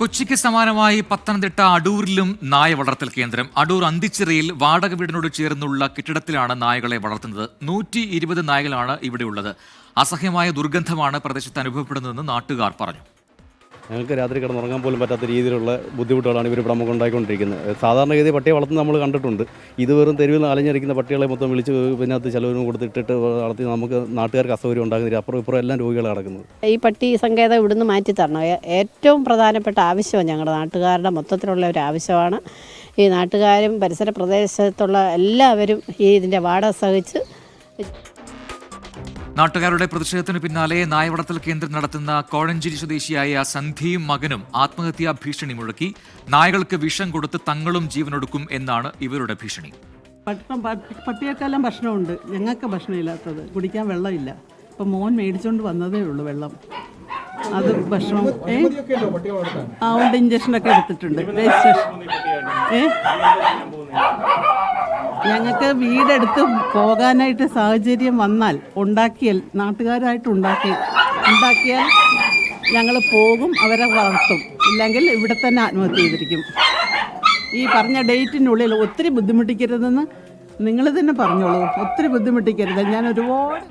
കൊച്ചിക്ക് സമാനമായി പത്തനംതിട്ട അടൂരിലും നായ വളർത്തൽ കേന്ദ്രം. അടൂർ അന്തിച്ചിറയിൽ വാടക വീടിനോട് ചേർന്നുള്ള കെട്ടിടത്തിലാണ് നായകളെ വളർത്തുന്നത്. 120 നായകളാണ് ഇവിടെയുള്ളത്. അസഹ്യമായ ദുർഗന്ധമാണ് പ്രദേശത്ത് അനുഭവപ്പെടുന്നതെന്ന് നാട്ടുകാർ പറഞ്ഞു. ഞങ്ങൾക്ക് രാത്രി കിടന്നുറങ്ങാൻ പോലും പറ്റാത്ത രീതിയിലുള്ള ബുദ്ധിമുട്ടുകളാണ് ഇവർ ഇവിടെ നമുക്ക് ഉണ്ടായിക്കൊണ്ടിരിക്കുന്നത്. സാധാരണഗതി പട്ടിയെ വളർത്തുന്നത് നമ്മൾ കണ്ടിട്ടുണ്ട്. ഇത് വെറും തെരുവിൽ അലഞ്ഞിരിക്കുന്ന പട്ടികളെ മൊത്തം വിളിച്ച് ഇതിനകത്ത് ചിലവിനും കൊടുത്തിട്ടിട്ട് വളർത്തി നമുക്ക് നാട്ടുകാർക്ക് അസൗകര്യം ഉണ്ടാകുന്നില്ല. അപ്പുറം ഇപ്പുറം എല്ലാം രോഗികളെ കിടക്കുന്നത്. ഈ പട്ടി സങ്കേതം ഇവിടുന്ന് മാറ്റി തരണം. ഏറ്റവും പ്രധാനപ്പെട്ട ആവശ്യമാണ് ഞങ്ങളുടെ നാട്ടുകാരുടെ മൊത്തത്തിലുള്ള ഒരു ആവശ്യമാണ്. ഈ നാട്ടുകാരും പരിസര പ്രദേശത്തുള്ള എല്ലാവരും ഇതിൻ്റെ വാടക സഹിച്ച്. നാട്ടുകാരുടെ പ്രതിഷേധത്തിന് പിന്നാലെ നായവളർത്തൽ കേന്ദ്രം നടത്തുന്ന കോഴഞ്ചേരി സ്വദേശിയായ സന്ധ്യയും മകനും ആത്മഹത്യാ ഭീഷണി മുഴക്കി. നായകൾക്ക് വിഷം കൊടുത്ത് തങ്ങളും ജീവനൊടുക്കും എന്നാണ് ഇവരുടെ ഭീഷണി. പട്ടിയേക്കെല്ലാം ഭക്ഷണമുണ്ട്, ഞങ്ങൾക്ക് ഭക്ഷണമില്ലാത്തത്. കുടിക്കാൻ വെള്ളമില്ല. ഇപ്പം മോൻ മേടിച്ചുകൊണ്ട് വന്നതേ ഉള്ളൂ വെള്ളം. അത് ഭക്ഷണം അതുകൊണ്ട് ഇഞ്ചക്ഷനൊക്കെ എടുത്തിട്ടുണ്ട്. ഞങ്ങൾക്ക് വീടെടുത്ത് പോകാനായിട്ട് സാഹചര്യം വന്നാൽ ഉണ്ടാക്കിയാൽ നാട്ടുകാരായിട്ട് ഉണ്ടാക്കിയാൽ ഞങ്ങൾ പോകും, അവരെ വളർത്തും. ഇല്ലെങ്കിൽ ഇവിടെ തന്നെ ആത്മഹത്യ ചെയ്തിരിക്കും. ഈ പറഞ്ഞ ഡേറ്റിനുള്ളിൽ ഒത്തിരി ബുദ്ധിമുട്ടിക്കരുതെന്ന് നിങ്ങൾ തന്നെ പറഞ്ഞോളൂ. ഒത്തിരി ബുദ്ധിമുട്ടിക്കരുത്. ഞാൻ ഒരുപാട്